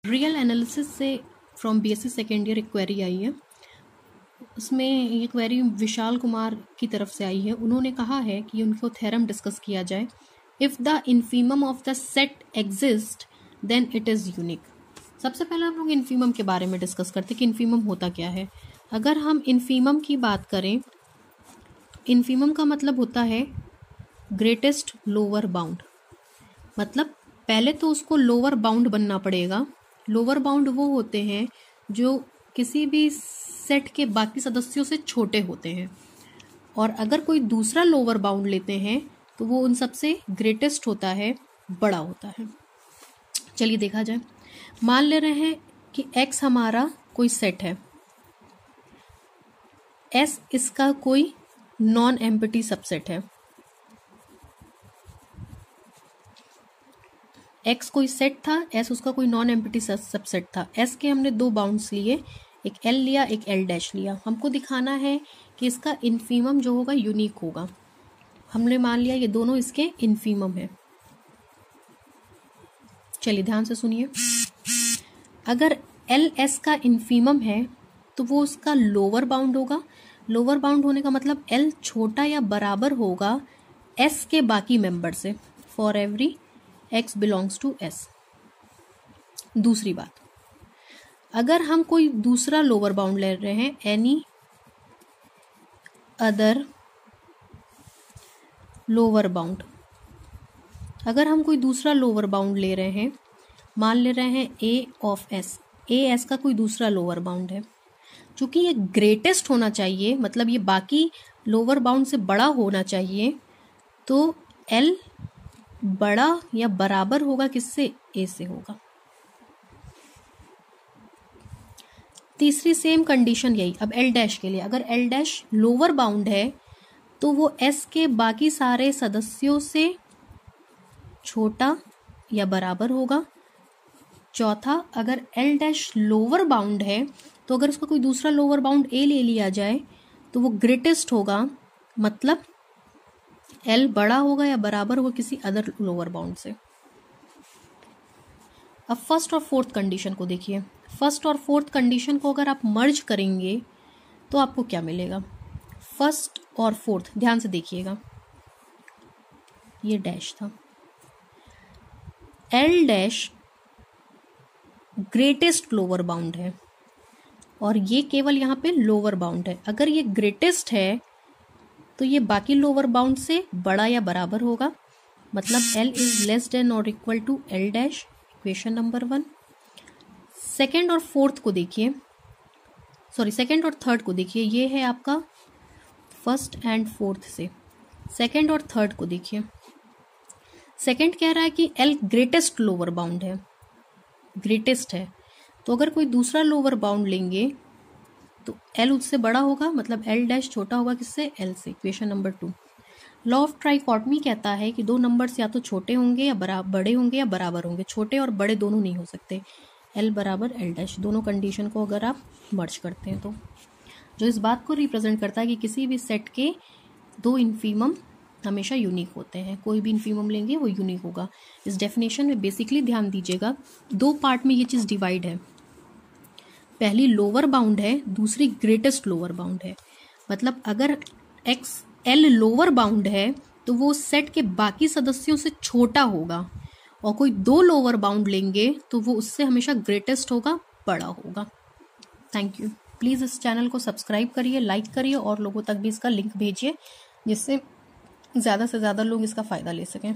Real analysis से from BSc second year एक query आई है। उसमें ये क्वेरी विशाल कुमार की तरफ से आई है। उन्होंने कहा है कि उनको थ्योरम डिस्कस किया जाए। If the infimum of the set exist then it is unique. सबसे पहले हम लोग इन्फीमम के बारे में डिस्कस करते हैं कि इन्फीमम होता क्या है। अगर हम इन्फीमम की बात करें, इन्फीमम का मतलब होता है ग्रेटेस्ट लोअर बाउंड। मतलब पहले तो उसको लोअर बाउंड बनना पड़ेगा। लोअर बाउंड वो होते हैं जो किसी भी सेट के बाकी सदस्यों से छोटे होते हैं, और अगर कोई दूसरा लोअर बाउंड लेते हैं तो वो उन सबसे ग्रेटेस्ट होता है, बड़ा होता है। चलिए देखा जाए। मान ले रहे हैं कि x हमारा कोई सेट है, S इसका कोई नॉन एम्प्टी सबसेट है। x कोई सेट था, S उसका कोई नॉन एम्प्टी सबसेट था। S के हमने दो बाउंड्स लिए, एक L लिया, एक L डैश लिया। हमको दिखाना है कि इसका इन्फीमम जो होगा यूनिक होगा। हमने मान लिया ये दोनों इसके इन्फीमम है। चलिए ध्यान से सुनिए। अगर L S का इन्फीमम है तो वो उसका लोअर बाउंड होगा। लोअर बाउंड होने का मतलब L छोटा या बराबर होगा S के बाकी मेंबर से, for every x belongs to S। दूसरी बात, अगर हम कोई दूसरा लोअर बाउंड ले रहे हैं, एनी अदर लोअर बाउंड, अगर हम कोई दूसरा लोअर बाउंड ले रहे हैं, मान ले रहे हैं a of S, a S का कोई दूसरा लोअर बाउंड है, चूंकि ये ग्रेटेस्ट होना चाहिए, मतलब ये बाकी लोअर बाउंड से बड़ा होना चाहिए, तो L बड़ा या बराबर होगा किससे? A से होगा। तीसरी सेम कंडीशन यही। अब L डैश के लिए, अगर L डैश लोअर बाउंड है तो वो S के बाकी सारे सदस्यों से छोटा या बराबर होगा। चौथा, अगर L डैश लोअर बाउंड है तो अगर उसका कोई दूसरा लोअर बाउंड A ले लिया जाए तो वो ग्रेटेस्ट होगा, मतलब L बड़ा होगा या बराबर होगा किसी अदर लोअर बाउंड से। अब फर्स्ट और फोर्थ कंडीशन को देखिए। फर्स्ट और फोर्थ कंडीशन को अगर आप मर्ज करेंगे तो आपको क्या मिलेगा? फर्स्ट और फोर्थ, ध्यान से देखिएगा, ये डैश था। L dash greatest lower bound है और ये केवल यहाँ पे लोअर बाउंड है। अगर ये ग्रेटेस्ट है तो ये बाकी लोअर बाउंड से बड़ा या बराबर होगा, मतलब L इज लेस देन और equal to L dash. Equation number 1। Second और फोर्थ को देखिए, सॉरी सेकेंड और थर्ड को देखिए। ये है आपका फर्स्ट एंड फोर्थ से। सेकेंड और थर्ड को देखिए। सेकेंड कह रहा है कि L ग्रेटेस्ट लोअर बाउंड है, ग्रेटेस्ट है, तो अगर कोई दूसरा लोअर बाउंड लेंगे तो L उससे बड़ा होगा, मतलब L डैश छोटा होगा किससे? L से। Equation number 2। Law of trichotomy कहता है कि दो नंबर्स या तो छोटे होंगे या बड़े होंगे या बराबर होंगे। छोटे और बड़े दोनों नहीं हो सकते। L बराबर L डैश, दोनों कंडीशन को अगर आप मर्ज करते हैं तो, जो इस बात को रिप्रेजेंट करता है कि किसी भी सेट के दो इन्फीमम हमेशा यूनिक होते हैं। कोई भी इन्फीमम लेंगे वो यूनिक होगा। इस डेफिनेशन में बेसिकली ध्यान दीजिएगा, दो पार्ट में ये चीज़ डिवाइड है। पहली लोअर बाउंड है, दूसरी ग्रेटेस्ट लोअर बाउंड है। मतलब अगर L लोअर बाउंड है तो वो सेट के बाकी सदस्यों से छोटा होगा, और कोई दो लोअर बाउंड लेंगे तो वो उससे हमेशा ग्रेटेस्ट होगा, बड़ा होगा। Thank you. प्लीज़ इस चैनल को सब्सक्राइब करिए, लाइक करिए और लोगों तक भी इसका लिंक भेजिए, जिससे ज़्यादा से ज़्यादा लोग इसका फ़ायदा ले सकें।